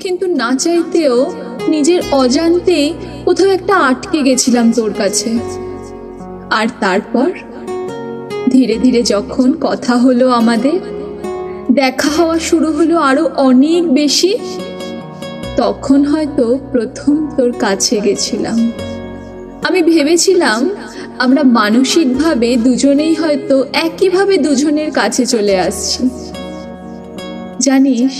কিন্তু না চাইতেও নিজের অজান্তেই কোথাও একটা আটকে গেছিলাম তোর কাছে। আর তারপর ধীরে ধীরে যখন কথা হলো, আমাদের দেখা হওয়া শুরু হলো আরো অনেক বেশি, তখন হয়তো প্রথম তোর কাছে গেছিলাম। আমি ভেবেছিলাম আমরা মানসিকভাবে দুজনেই হয়তো একইভাবে দুজনের কাছে চলে আসছি। জানিস,